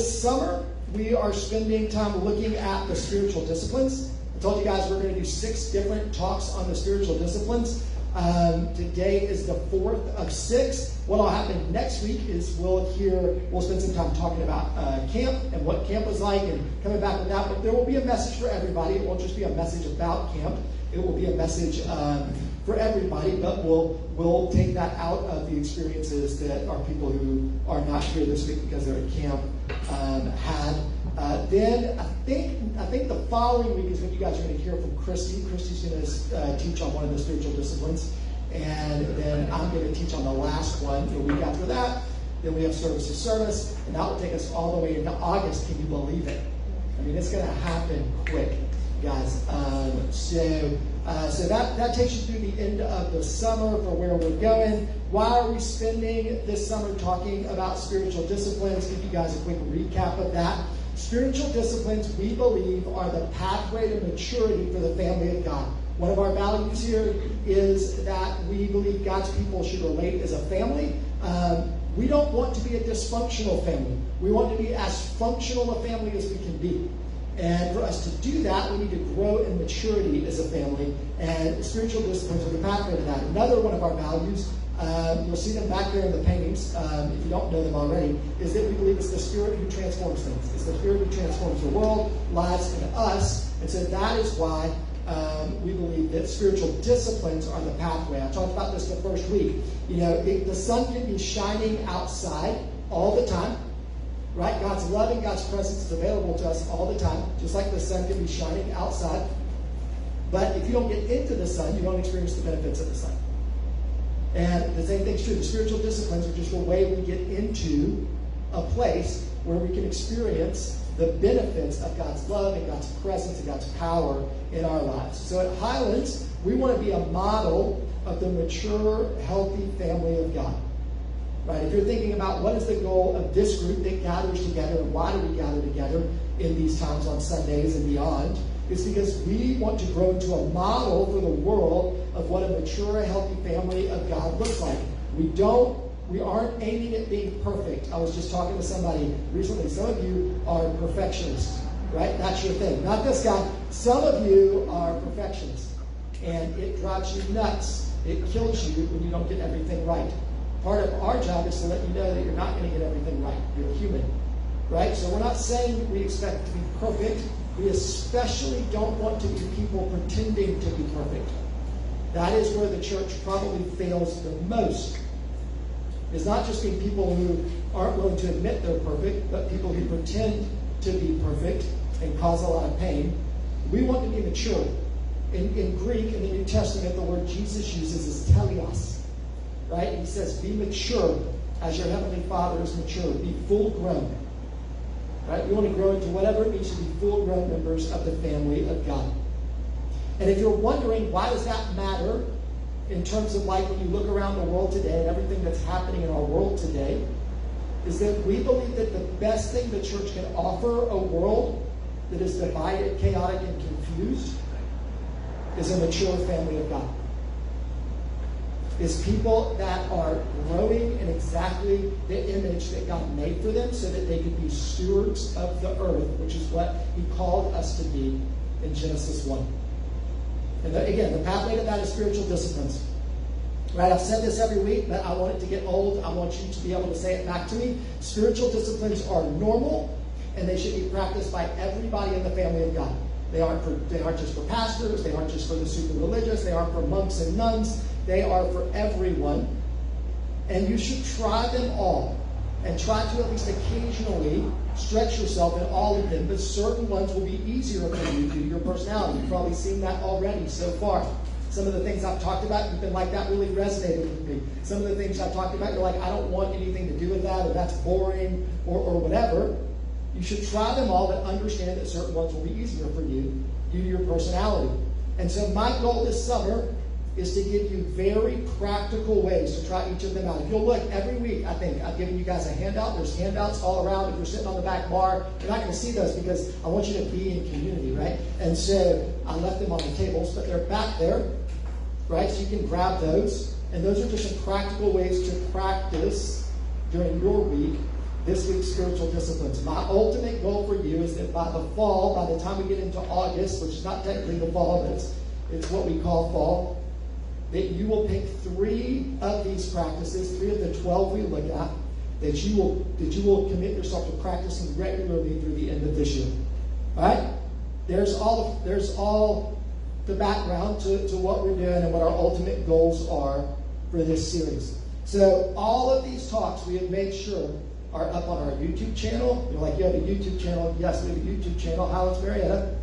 this summer, we are spending time looking at the spiritual disciplines. I told you guys we're going to do 6 different talks on the spiritual disciplines. Today is the 4th of 6. What will happen next week is we'll spend some time talking about camp and what camp was like and coming back with that. But there will be a message for everybody. It won't just be a message about camp. It will be a message for everybody, but we'll take that out of the experiences that our people who are not here this week because they're at camp had. Then I think the following week is when you guys are going to hear from Christy. Christy's going to teach on one of the spiritual disciplines, and then I'm going to teach on the last one the week after that. Then we have service to service, and that will take us all the way into August. Can you believe it? I mean, it's going to happen quick, guys. So that takes you through the end of the summer for where we're going. Why are we spending this summer talking about spiritual disciplines? Give you guys a quick recap of that. Spiritual disciplines, we believe, are the pathway to maturity for the family of God. One of our values here is that we believe God's people should relate as a family. We don't want to be a dysfunctional family. We want to be as functional a family as we can be. And for us to do that, we need to grow in maturity as a family. And spiritual disciplines are the pathway to that. Another one of our values, you'll see them back there in the paintings, if you don't know them already, is that we believe it's the Spirit who transforms things. It's the Spirit who transforms the world, lives, and us. And so that is why we believe that spiritual disciplines are the pathway. I talked about this the first week. You know, the sun can be shining outside all the time. Right? God's love and God's presence is available to us all the time, just like the sun can be shining outside. But if you don't get into the sun, you don't experience the benefits of the sun. And the same thing's true. The spiritual disciplines are just a way we get into a place where we can experience the benefits of God's love and God's presence and God's power in our lives. So at Highlands, we want to be a model of the mature, healthy family of God. Right? If you're thinking about what is the goal of this group that gathers together and why do we gather together in these times on Sundays and beyond, it's because we want to grow into a model for the world of what a mature, healthy family of God looks like. We aren't aiming at being perfect. I was just talking to somebody recently. Some of you are perfectionists, right? That's your thing. Not this guy. Some of you are perfectionists, and it drives you nuts. It kills you when you don't get everything right. Part of our job is to let you know that you're not going to get everything right. You're human, right? So we're not saying that we expect to be perfect. We especially don't want to be people pretending to be perfect. That is where the church probably fails the most. It's not just being people who aren't willing to admit they're perfect, but people who pretend to be perfect and cause a lot of pain. We want to be mature. In Greek, in the New Testament, the word Jesus uses is teleos. Right? He says, be mature as your Heavenly Father is mature. Be full grown. Right? We want to grow into whatever it means to be full grown members of the family of God. And if you're wondering, why does that matter in terms of like when you look around the world today and everything that's happening in our world today, is that we believe that the best thing the church can offer a world that is divided, chaotic, and confused is a mature family of God. Is people that are growing in exactly the image that God made for them so that they could be stewards of the earth, which is what he called us to be in Genesis 1. And again, the pathway to that is spiritual disciplines. Right? I've said this every week, but I want it to get old. I want you to be able to say it back to me. Spiritual disciplines are normal, and they should be practiced by everybody in the family of God. They aren't just for pastors. They aren't just for the super religious. They aren't for monks and nuns. They are for everyone. And you should try them all. And try to at least occasionally stretch yourself in all of them. But certain ones will be easier for you due to your personality. You've probably seen that already so far. Some of the things I've talked about, you've been like, that really resonated with me. Some of the things I've talked about, you're like, I don't want anything to do with that, or that's boring, or whatever. You should try them all, but understand that certain ones will be easier for you due to your personality. And so my goal this summer is to give you very practical ways to try each of them out. If you'll look every week, I think I've given you guys a handout. There's handouts all around. If you're sitting on the back bar, you're not going to see those because I want you to be in community, right? And so I left them on the tables, but they're back there, right? So you can grab those. And those are just some practical ways to practice during your week this week's spiritual disciplines. My ultimate goal for you is that by the fall, by the time we get into August, which is not technically the fall, but it's what we call fall, that you will pick 3 of these practices, 3 of the 12 we look at, that you will commit yourself to practicing regularly through the end of this year. All right? There's all the background to what we're doing and what our ultimate goals are for this series. So all of these talks we have made sure are up on our YouTube channel. You're like, you have a YouTube channel? Yes, we have a YouTube channel, Highlands Marietta.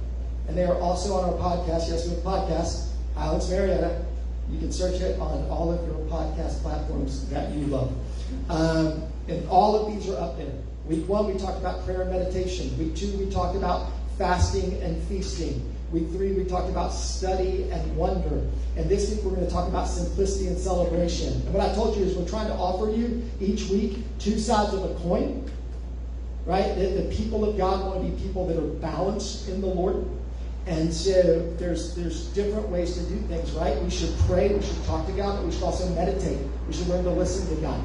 And they are also on our podcast. Yes, we have a podcast, Highlands Marietta. You can search it on all of your podcast platforms that you love. And all of these are up there. Week 1, we talked about prayer and meditation. Week 2, we talked about fasting and feasting. Week 3, we talked about study and wonder. And this week, we're going to talk about simplicity and celebration. And what I told you is we're trying to offer you each week 2 sides of a coin. Right? The people of God want to be people that are balanced in the Lord. And so there's different ways to do things, right? We should pray, we should talk to God, but we should also meditate. We should learn to listen to God.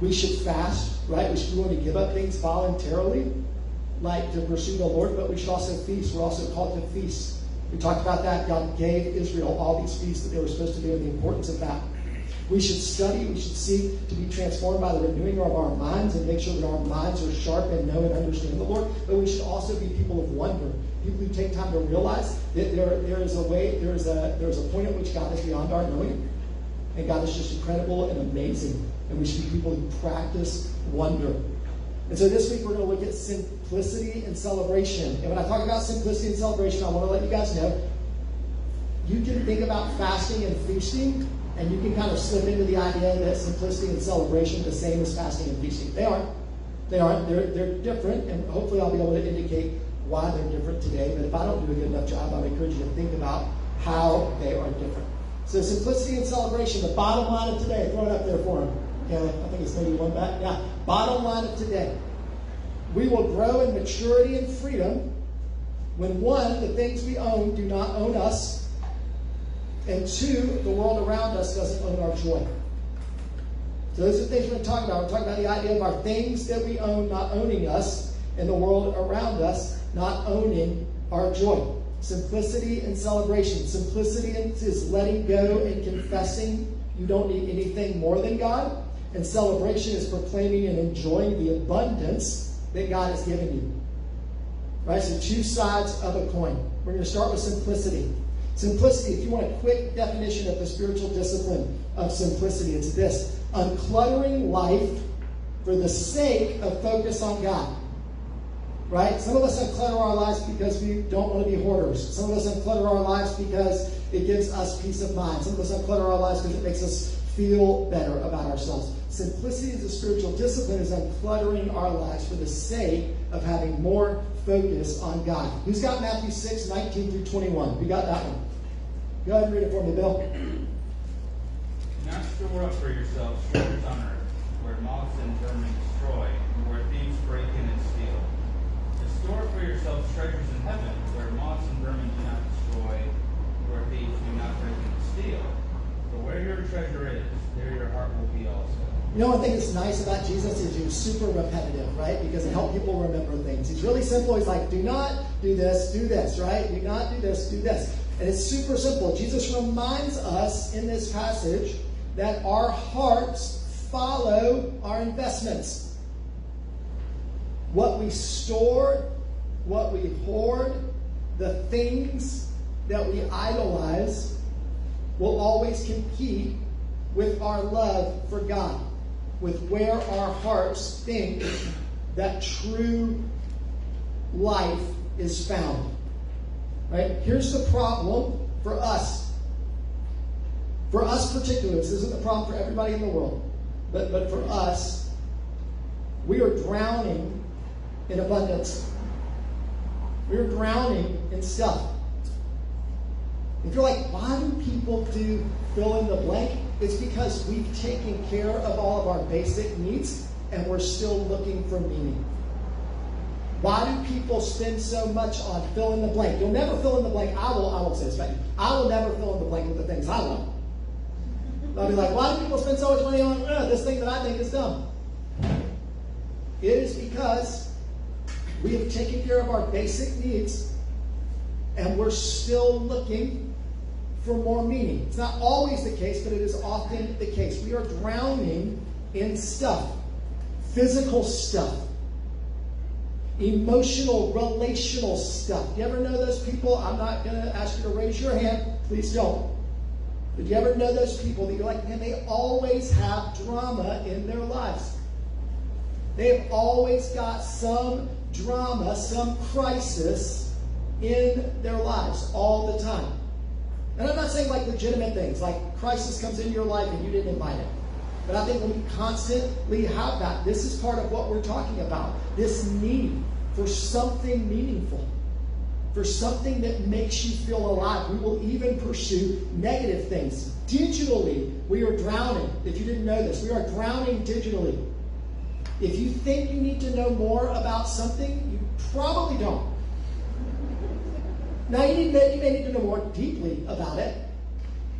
We should fast, right? We should be willing to give up things voluntarily, like to pursue the Lord, but we should also feast. We're also called to feast. We talked about that. God gave Israel all these feasts that they were supposed to do and the importance of that. We should study. We should seek to be transformed by the renewing of our minds and make sure that our minds are sharp and know and understand the Lord. But we should also be people of wonder. People who take time to realize that there is a point at which God is beyond our knowing. And God is just incredible and amazing. And we should be people who practice wonder. And so this week we're going to look at simplicity and celebration. And when I talk about simplicity and celebration, I want to let you guys know, you can think about fasting and feasting, and you can kind of slip into the idea that simplicity and celebration are the same as fasting and feasting. They aren't. They're different, and hopefully I'll be able to indicate why they're different today. But if I don't do a good enough job, I would encourage you to think about how they are different. So simplicity and celebration, the bottom line of today. Throw it up there for them. Kelly, I think it's maybe one back. Yeah. Bottom line of today. We will grow in maturity and freedom when 1, the things we own do not own us, and 2, the world around us doesn't own our joy. So those are the things we're going to talk about. We're talking about the idea of our things that we own not owning us, and the world around us not owning our joy. Simplicity and celebration. Simplicity is letting go and confessing you don't need anything more than God. And celebration is proclaiming and enjoying the abundance that God has given you. Right? So 2 sides of a coin. We're going to start with simplicity. Simplicity, if you want a quick definition of the spiritual discipline of simplicity, it's this: uncluttering life for the sake of focus on God. Right? Some of us unclutter our lives because we don't want to be hoarders. Some of us unclutter our lives because it gives us peace of mind. Some of us unclutter our lives because it makes us feel better about ourselves. Simplicity as a spiritual discipline is uncluttering our lives for the sake of having more focus on God. Who's got Matthew 6, 19 through 21? Who got that one? Go ahead and read it for me, Bill. Do not store up for yourselves treasures on earth, where moths and vermin destroy, and where thieves break in and steal. But store up for yourselves treasures in heaven, where moths and vermin do not destroy, where thieves do not break in and steal. For where your treasure is, there your heart will be also. You know, one thing that's nice about Jesus is he's super repetitive, right? Because it helps people remember things. He's really simple. He's like, do not do this, right? Do not do this, do this. And it's super simple. Jesus reminds us in this passage that our hearts follow our investments. What we store, what we hoard, the things that we idolize will always compete with our love for God, with where our hearts think that true life is found. Right? Here's the problem for us. For us particularly, this isn't the problem for everybody in the world, but for us, we are drowning in abundance. We are drowning in stuff. If you're like, why do people do fill in the blank? It's because we've taken care of all of our basic needs and we're still looking for meaning. Why do people spend so much on fill in the blank? You'll never fill in the blank. I won't say this, I will never fill in the blank with the things I want. I'll be like, why do people spend so much money on this thing that I think is dumb? It is because we have taken care of our basic needs and we're still looking for more meaning. It's not always the case, but it is often the case. We are drowning in stuff, physical stuff, emotional, relational stuff. Do you ever know those people? I'm not going to ask you to raise your hand. Please don't. But do you ever know those people that you're like, man, they always have drama in their lives. They've always got some drama, some crisis in their lives all the time. And I'm not saying like legitimate things, like crisis comes into your life and you didn't invite it. But I think when we constantly have that, this is part of what we're talking about. This need for something meaningful, for something that makes you feel alive. We will even pursue negative things. Digitally, we are drowning. If you didn't know this, we are drowning digitally. If you think you need to know more about something, you probably don't. Now, you may need to know more deeply about it,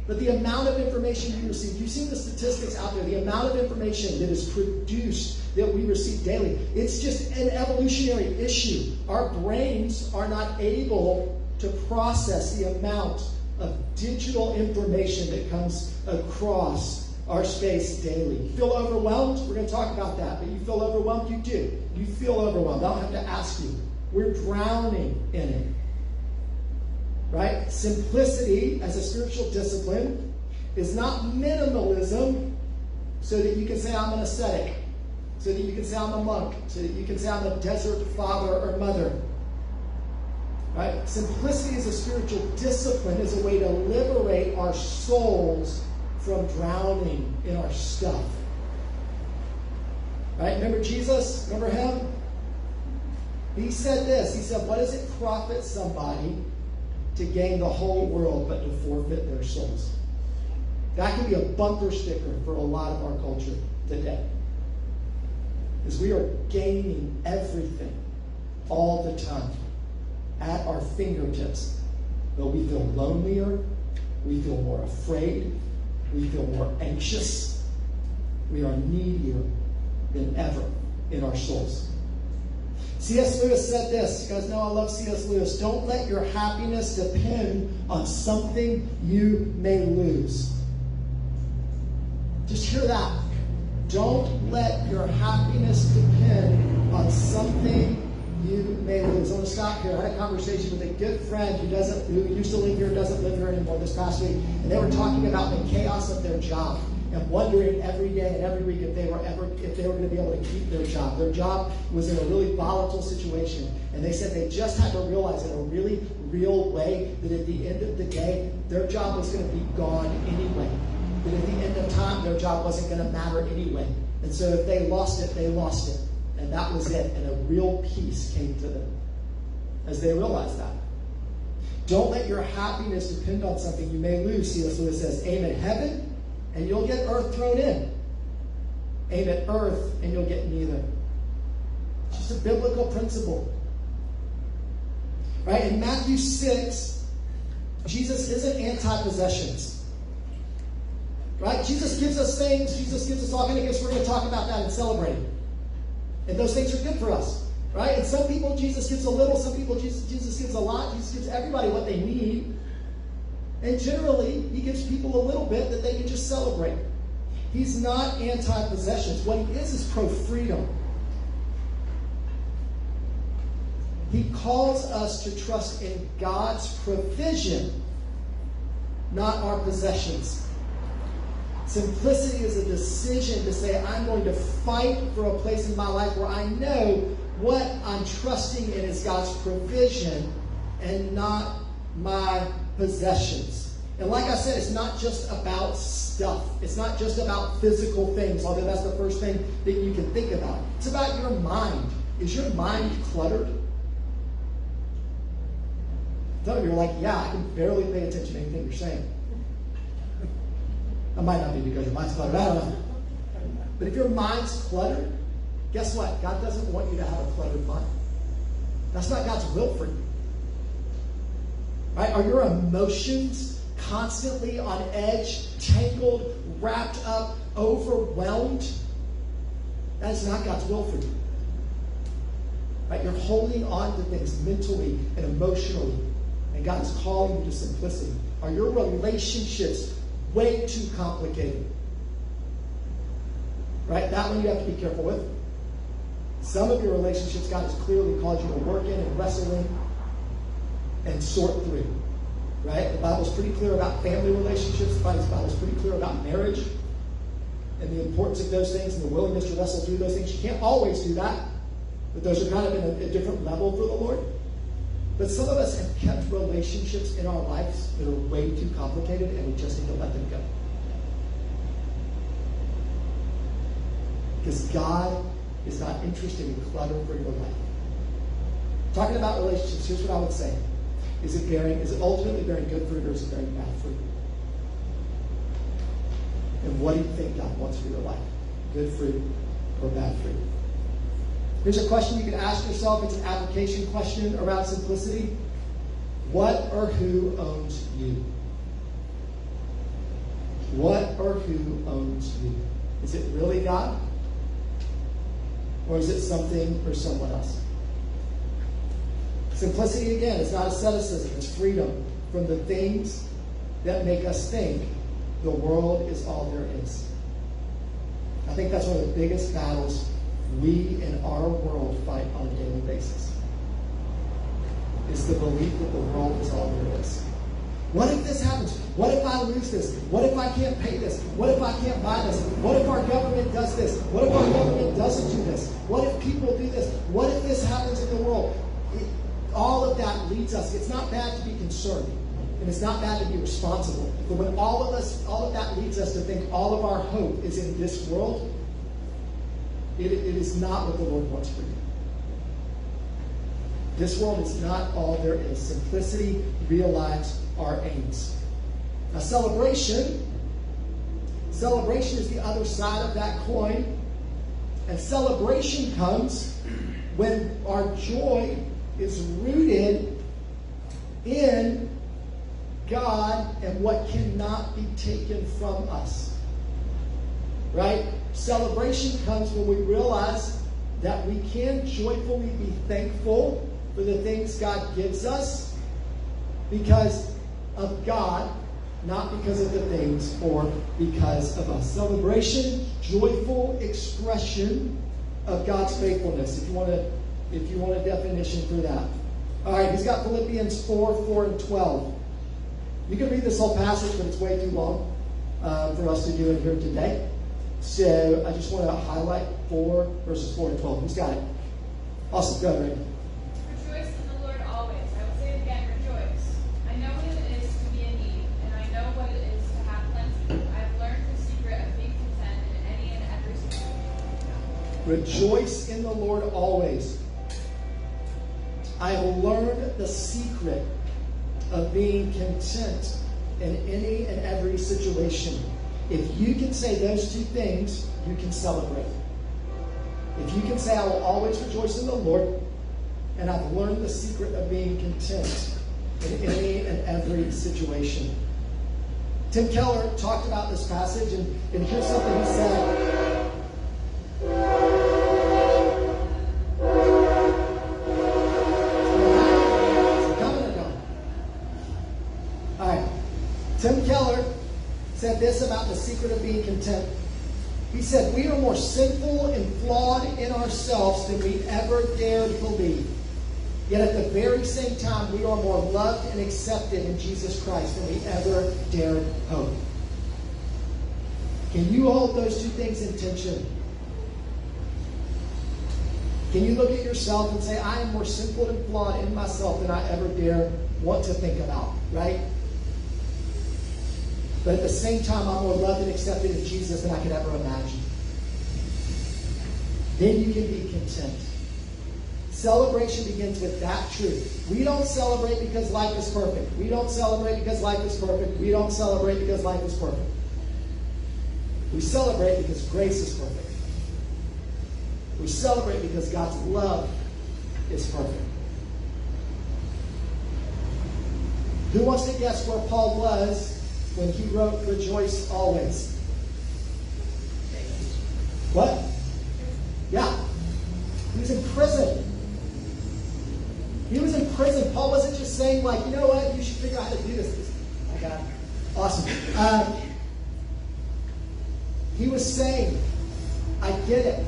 but the amount of information you receive, you've seen the statistics out there, the amount of information that is produced that we receive daily, it's just an evolutionary issue. Our brains are not able to process the amount of digital information that comes across our space daily. You feel overwhelmed? We're going to talk about that, but you feel overwhelmed? You do. You feel overwhelmed. I don't have to ask you. We're drowning in it. Right? Simplicity as a spiritual discipline is not minimalism so that you can say I'm an ascetic, so that you can say I'm a monk, so that you can say I'm a desert father or mother. Right? Simplicity as a spiritual discipline is a way to liberate our souls from drowning in our stuff. Right? Remember Jesus? Remember him? He said this. He said, what does it profit somebody to gain the whole world but to forfeit their souls? That can be a bumper sticker for a lot of our culture today. Because we are gaining everything all the time at our fingertips. But we feel lonelier, we feel more afraid, we feel more anxious, we are needier than ever in our souls. C.S. Lewis said this. You guys know I love C.S. Lewis. Don't let your happiness depend on something you may lose. Just hear that. Don't let your happiness depend on something you may lose. I'm going to stop here. I had a conversation with a good friend who used to live here, doesn't live here anymore this past week, and they were talking about the chaos of their job and wondering every day and every week if they were going to be able to keep their job. Their job was in a really volatile situation, and they said they just had to realize in a really real way that at the end of the day, their job was going to be gone anyway. That at the end of time, their job wasn't going to matter anyway. And so if they lost it, they lost it. And that was it. And a real peace came to them as they realized that. Don't let your happiness depend on something you may lose. C.S. Lewis says, aim at heaven and you'll get earth thrown in. Aim at earth and you'll get neither. It's just a biblical principle. Right? In Matthew 6, Jesus isn't anti-possessions. Right? Jesus gives us things. Jesus gives us all kind of gifts. We're going to talk about that and celebrate it. And those things are good for us. Right? And some people Jesus gives a little. Some people Jesus gives a lot. Jesus gives everybody what they need. And generally, he gives people a little bit that they can just celebrate. He's not anti-possessions. What he is pro-freedom. He calls us to trust in God's provision, not our possessions. Simplicity is a decision to say, I'm going to fight for a place in my life where I know what I'm trusting in is God's provision and not my possessions. And like I said, it's not just about stuff. It's not just about physical things, although that's the first thing that you can think about. It's about your mind. Is your mind cluttered? Some of you are like, yeah, I can barely pay attention to anything you're saying. That might not be because your mind's cluttered. I don't know. But if your mind's cluttered, guess what? God doesn't want you to have a cluttered mind. That's not God's will for you. Right? Are your emotions constantly on edge, tangled, wrapped up, overwhelmed? That is not God's will for you. Right? You're holding on to things mentally and emotionally. And God is calling you to simplicity. Are your relationships way too complicated? Right? That one you have to be careful with. Some of your relationships God has clearly called you to work in and wrestle in and sort through. Right? The Bible's pretty clear about family relationships. The Bible's pretty clear about marriage and the importance of those things and the willingness to wrestle through those things. You can't always do that, but those are kind of in a different level for the Lord. But some of us have kept relationships in our lives that are way too complicated, and we just need to let them go. Because God is not interested in clutter for your life. Talking about relationships, here's what I would say. Is it ultimately bearing good fruit, or is it bearing bad fruit? And what do you think God wants for your life? Good fruit or bad fruit? Here's a question you can ask yourself. It's an application question around simplicity. What or who owns you? What or who owns you? Is it really God? Or is it something or someone else? Simplicity, again, is not asceticism. It's freedom from the things that make us think the world is all there is. I think that's one of the biggest battles we in our world fight on a daily basis. Is the belief that the world is all there is. What if this happens? What if I lose this? What if I can't pay this? What if I can't buy this? What if our government does this? What if our government doesn't do this? What if people do this? What if this happens in the world? All of that leads us. It's not bad to be concerned. And it's not bad to be responsible. But when all of that leads us to think all of our hope is in this world, it is not what the Lord wants for you. This world is not all there is. Simplicity realigns our aims. Now, celebration is the other side of that coin. And celebration comes when our joy is rooted in God and what cannot be taken from us. Right? Celebration comes when we realize that we can joyfully be thankful for the things God gives us because of God, not because of the things or because of us. Celebration, joyful expression of God's faithfulness. If you want a definition for that. All right, he's got Philippians 4 and 12. You can read this whole passage, but it's way too long for us to do it here today. So I just want to highlight verses 4 and 12. Who's got it? Awesome. Go ahead, Ray. Rejoice in the Lord always. I will say it again, rejoice. I know what it is to be in need, and I know what it is to have plenty. I have learned the secret of being content in any and every situation. Rejoice in the Lord always. I have learned the secret of being content in any and every situation. If you can say those two things, you can celebrate. If you can say, I will always rejoice in the Lord, and I've learned the secret of being content in any and every situation. Tim Keller talked about this passage, and here's something he said. Tim Keller said this about the secret of being content. He said, we are more sinful and flawed in ourselves than we ever dared believe. Yet at the very same time, we are more loved and accepted in Jesus Christ than we ever dared hope. Can you hold those two things in tension? Can you look at yourself and say, I am more sinful and flawed in myself than I ever dare want to think about, right? But at the same time, I'm more loved and accepted in Jesus than I could ever imagine. Then you can be content. Celebration begins with that truth. We don't celebrate because life is perfect. We don't celebrate because life is perfect. We don't celebrate because life is perfect. We celebrate because grace is perfect. We celebrate because God's love is perfect. Who wants to guess where Paul was when he wrote, rejoice always? What? Yeah. He was in prison. prison, Paul wasn't just saying, like, you know what, you should figure out how to do this. My God. Awesome. He was saying, I get it.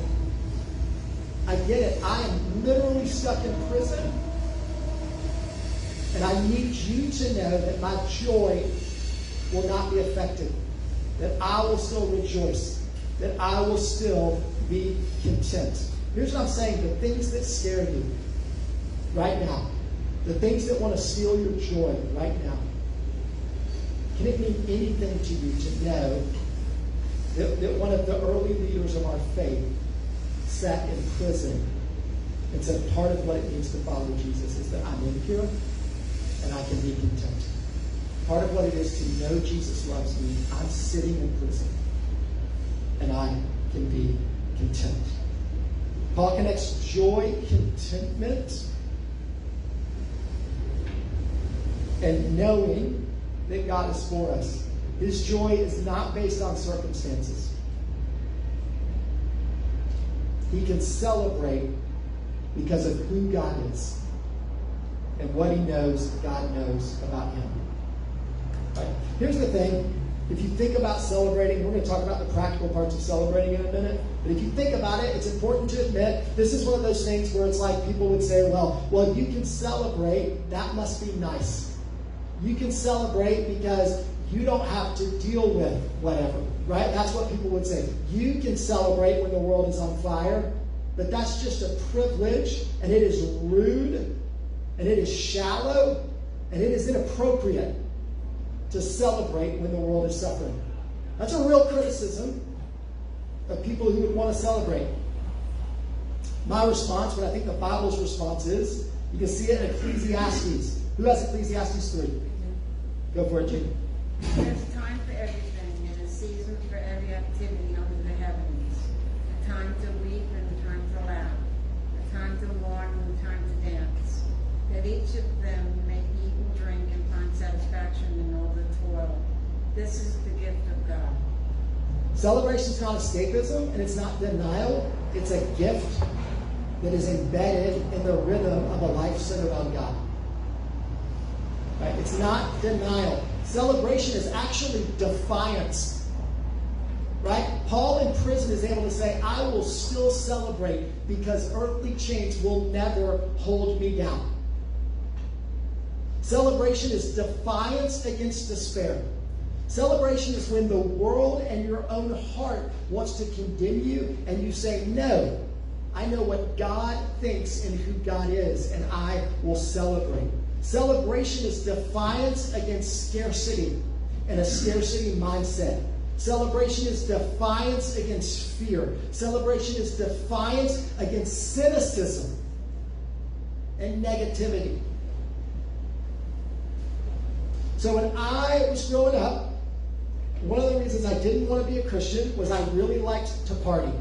I get it. I am literally stuck in prison. And I need you to know that my joy will not be affected. That I will still rejoice. That I will still be content. Here's what I'm saying. The things that scare you right now. The things that want to steal your joy right now. Can it mean anything to you to know that one of the early leaders of our faith sat in prison and said part of what it means to follow Jesus is that I'm in here and I can be content. Part of what it is to know Jesus loves me, I'm sitting in prison and I can be content. Paul connects joy, contentment, and knowing that God is for us. His joy is not based on circumstances. He can celebrate because of who God is and what he knows God knows about him. Right. Here's the thing. If you think about celebrating, we're going to talk about the practical parts of celebrating in a minute. But if you think about it, it's important to admit this is one of those things where it's like people would say, well, you can celebrate. That must be nice. You can celebrate because you don't have to deal with whatever, right? That's what people would say. You can celebrate when the world is on fire, but that's just a privilege, and it is rude, and it is shallow, and it is inappropriate to celebrate when the world is suffering. That's a real criticism of people who would want to celebrate. My response, what I think the Bible's response is, you can see it in Ecclesiastes. Who has Ecclesiastes 3? Go for it, Gene. There's a time for everything and a season for every activity under the heavens. A time to weep and a time to laugh. A time to mourn and a time to dance. That each of them may eat and drink and find satisfaction in all the toil. This is the gift of God. Celebration is not escapism and it's not denial. It's a gift that is embedded in the rhythm of a life centered on God. Right? It's not denial. Celebration is actually defiance. Right? Paul in prison is able to say, I will still celebrate because earthly chains will never hold me down. Celebration is defiance against despair. Celebration is when the world and your own heart wants to condemn you and you say, no, I know what God thinks and who God is, and I will celebrate. Celebration is defiance against scarcity and a scarcity mindset. Celebration is defiance against fear. Celebration is defiance against cynicism and negativity. So when I was growing up, one of the reasons I didn't want to be a Christian was I really liked to party.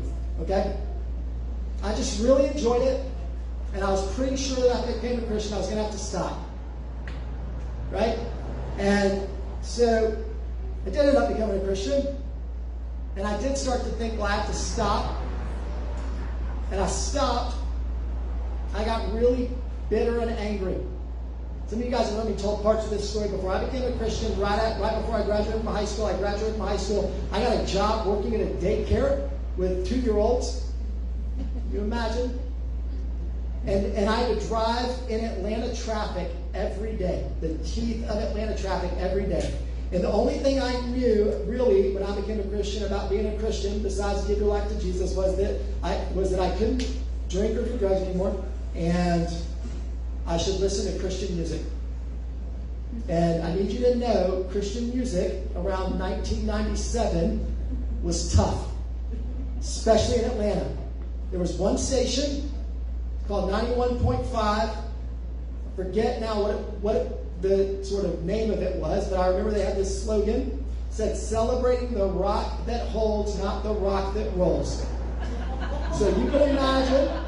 Okay? I just really enjoyed it, and I was pretty sure that if I became a Christian, I was going to have to stop. Right? And so I did end up becoming a Christian, and I did start to think, well, I have to stop. And I stopped. I got really bitter and angry. Some of you guys have heard me told parts of this story before. I became a Christian right before I graduated from high school. I graduated from high school. I got a job working at a daycare with 2-year-olds. You imagine? And I had to drive in Atlanta traffic every day. The teeth of Atlanta traffic every day. And the only thing I knew, really, when I became a Christian about being a Christian, besides give your life to Jesus, was that I couldn't drink or do drugs anymore, and I should listen to Christian music. And I need you to know, Christian music around 1997 was tough, especially in Atlanta. There was one station called 91.5. I forget now what the sort of name of it was, but I remember they had this slogan. It said, celebrating the rock that holds, not the rock that rolls. So you can imagine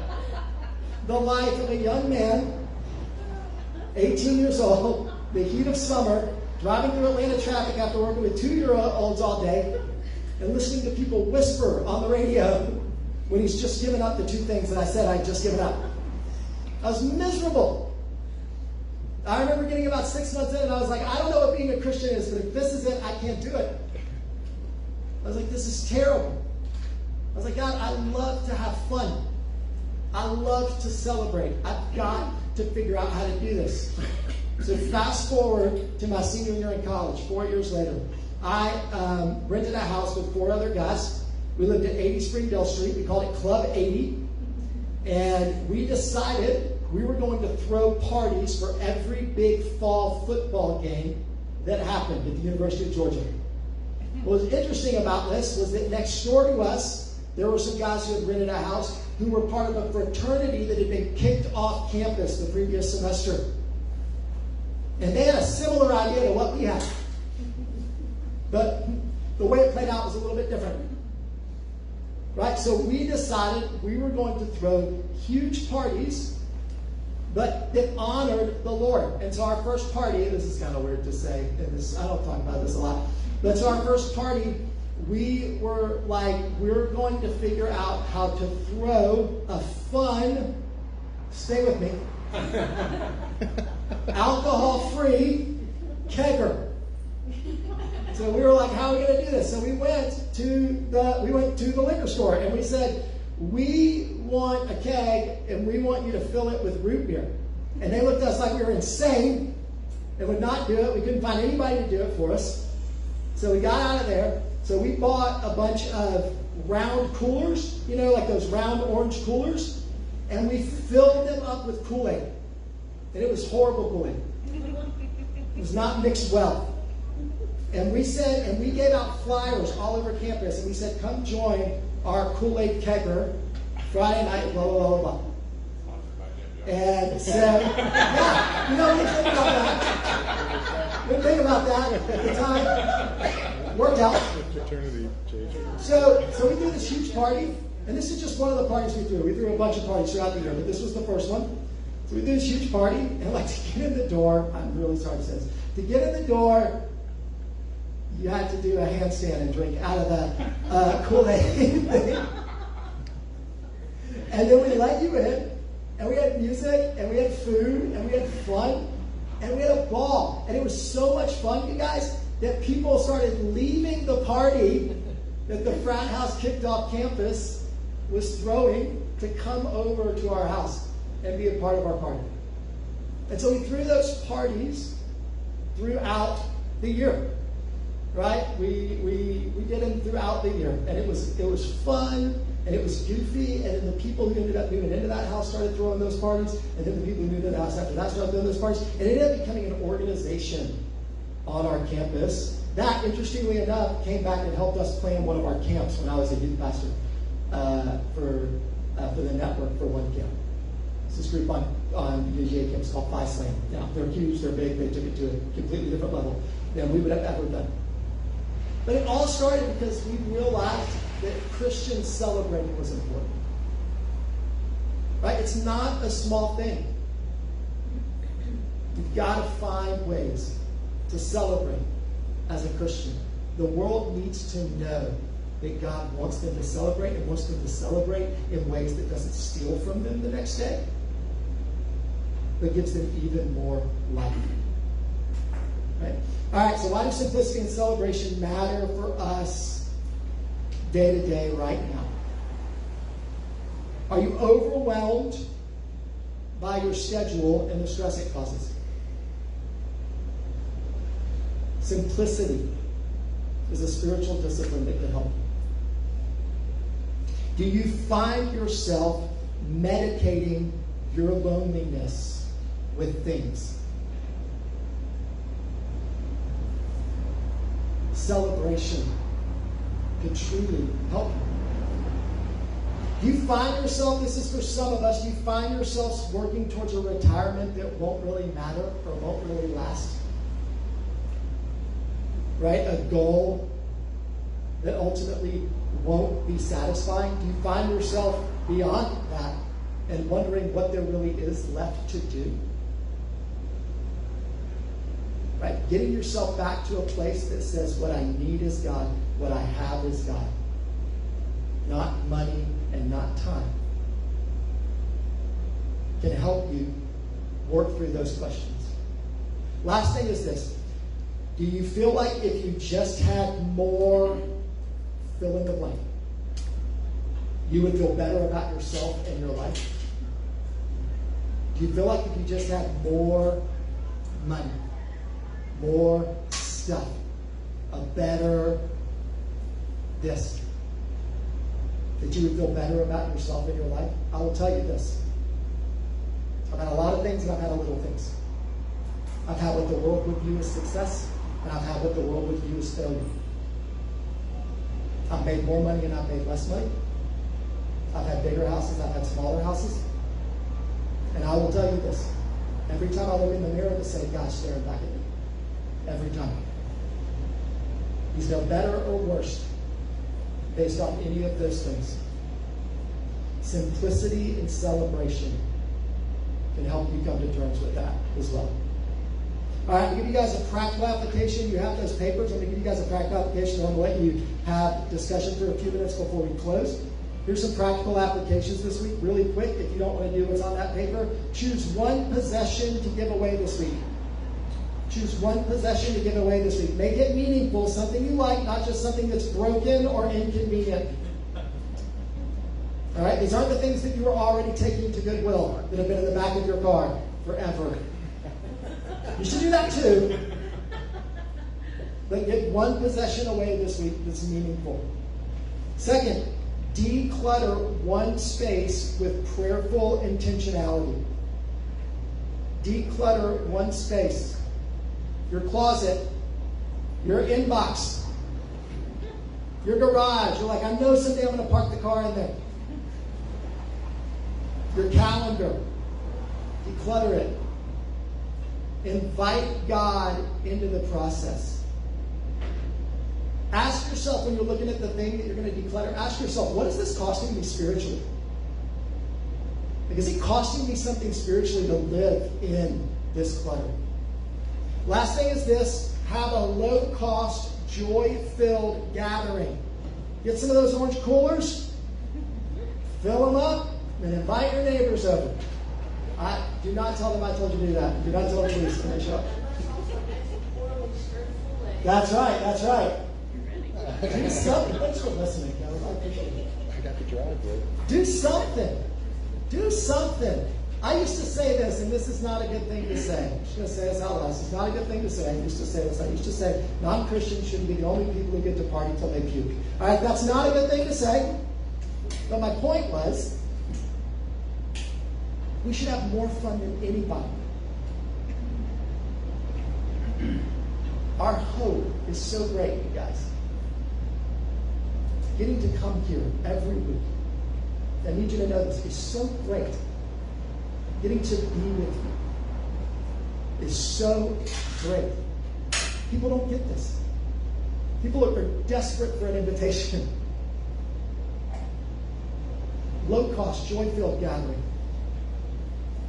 the life of a young man, 18 years old, the heat of summer, driving through Atlanta traffic after working with 2-year-olds all day, and listening to people whisper on the radio when he's just given up the 2 things that I said I'd just given up. I was miserable. I remember getting about 6 months in, and I was like, I don't know what being a Christian is, but if this is it, I can't do it. I was like, this is terrible. I was like, God, I love to have fun. I love to celebrate. I've got to figure out how to do this. So fast forward to my senior year in college, 4 years later. I rented a house with 4 other guys. We lived at 80 Springdale Street. We called it Club 80. And we decided we were going to throw parties for every big fall football game that happened at the University of Georgia. What was interesting about this was that next door to us, there were some guys who had rented a house who were part of a fraternity that had been kicked off campus the previous semester. And they had a similar idea to what we had. But the way it played out was a little bit different. Right? So we decided we were going to throw huge parties, but that honored the Lord. And so our first party, this is kind of weird to say, and this, I don't talk about this a lot, but so our first party, we were like, we're going to figure out how to throw a fun, stay with me, alcohol-free kegger. So we were like, how are we going to do this? So we went to the liquor store and we said, we want a keg and we want you to fill it with root beer. And they looked at us like we were insane and would not do it. We couldn't find anybody to do it for us. So we got out of there. So we bought a bunch of round coolers, you know, like those round orange coolers, and we filled them up with Kool-Aid. And it was horrible Kool-Aid. It was not mixed well. And we said, and we gave out flyers all over campus, and we said, come join our Kool-Aid kegger Friday night, blah, blah, blah, blah. And so, yeah, you know, we didn't think about that. We didn't think about that at the time. Worked out. So we threw this huge party, and this is just one of the parties we threw. We threw a bunch of parties throughout the year, but this was the first one. So we threw this huge party, and like to get in the door, I'm really sorry to say this, to get in the door, you had to do a handstand and drink out of that Kool-Aid thing. And then we let you in, and we had music, and we had food, and we had fun, and we had a ball. And it was so much fun, you guys, that people started leaving the party that the frat house kicked off campus was throwing to come over to our house and be a part of our party. And so we threw those parties throughout the year. Right? We did them throughout the year. And it was fun, and it was goofy, and then the people who ended up moving into that house started throwing those parties, and then the people who moved into the house after that started throwing those parties. And it ended up becoming an organization on our campus that, interestingly enough, came back and helped us plan one of our camps when I was a youth pastor for the network for one camp. It's this group on UGA campus called Phi Slam. Now, they're huge, they're big, they took it to a completely different level than we would have ever done. But it all started because we realized that Christian celebrating was important. Right? It's not a small thing. You've got to find ways to celebrate as a Christian. The world needs to know that God wants them to celebrate and wants them to celebrate in ways that doesn't steal from them the next day, but gives them even more life. Right? All right, so why do simplicity and celebration matter for us day to day right now? Are you overwhelmed by your schedule and the stress it causes? Simplicity is a spiritual discipline that can help. Do you find yourself medicating your loneliness with things? Celebration could truly help you. Do you find yourself, this is for some of us, do you find yourselves working towards a retirement that won't really matter or won't really last? Right? A goal that ultimately won't be satisfying? Do you find yourself beyond that and wondering what there really is left to do? Right? Getting yourself back to a place that says what I need is God, what I have is God. Not money and not time. Can help you work through those questions. Last thing is this. Do you feel like if you just had more fill in the blank, you would feel better about yourself and your life? Do you feel like if you just had more money, more stuff, a better this, that you would feel better about yourself and your life? I will tell you this. I've had a lot of things and I've had a little things. I've had what the world would view as success, and I've had what the world would view as failure. I've made more money and I've made less money. I've had bigger houses, I've had smaller houses. And I will tell you this. Every time I look in the mirror, to say, God's staring back at me. Every time. He's no better or worse based on any of those things. Simplicity and celebration can help you come to terms with that as well. All right, I'll give you guys a practical application. You have those papers. I'm going to give you guys a practical application. I'm going to let you have discussion for a few minutes before we close. Here's some practical applications this week, really quick. If you don't want to do what's on that paper, choose one possession to give away this week. Choose one possession to give away this week. Make it meaningful, something you like, not just something that's broken or inconvenient. All right, these aren't the things that you were already taking to Goodwill that have been in the back of your car forever. You should do that too. But get one possession away this week that's meaningful. Second, declutter one space with prayerful intentionality. Declutter one space. Your closet, your inbox, your garage. You're like, I know someday I'm going to park the car in there. Your calendar, declutter it. Invite God into the process. Ask yourself when you're looking at the thing that you're going to declutter, ask yourself, what is this costing me spiritually? Like, is it costing me something spiritually to live in this clutter? Last thing is this, have a low-cost, joy-filled gathering. Get some of those orange coolers, fill them up, and invite your neighbors over. Do not tell them I told you to do that. Do not tell the police when they show up. That's right, that's right. Do something. Thanks for listening, Kelly. I appreciate it. I got the drive, bro. Do something. Do something. I used to say this, and this is not a good thing to say. I'm just going to say this out loud. This is not a good thing to say. I used to say this. I used to say non-Christians shouldn't be the only people who get to party until they puke. All right, that's not a good thing to say. But my point was, we should have more fun than anybody. Our hope is so great, you guys. Getting to come here every week, I need you to know this, is so great. Getting to be with you is so great. People don't get this. People are desperate for an invitation. Low-cost, joy-filled gathering.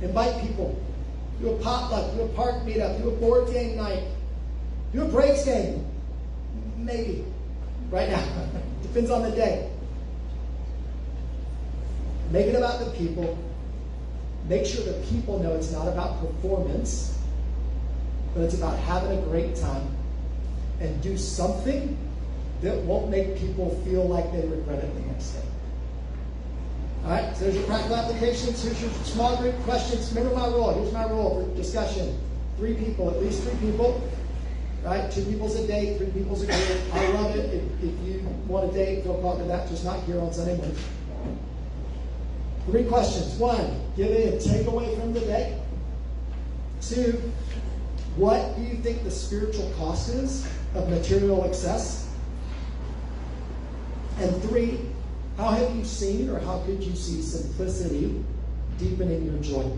Invite people. Do a potluck. Do a park meetup. Do a board game night. Do a Braves game. Maybe. Right now. Depends on the day. Make it about the people. Make sure the people know it's not about performance, but it's about having a great time. And do something that won't make people feel like they regret it the next day. All right, so there's your practical applications. Here's your small group questions. Remember my rule. Here's my rule for discussion. 3 people, at least 3 people. Right? 2 people's a date, 3 people's a group. I love it. If you want a date, feel called to that. Just not here on Sunday morning. 3 questions. 1, give me a takeaway from the day. 2, what do you think the spiritual cost is of material excess? And 3, how have you seen or how could you see simplicity deepening your joy?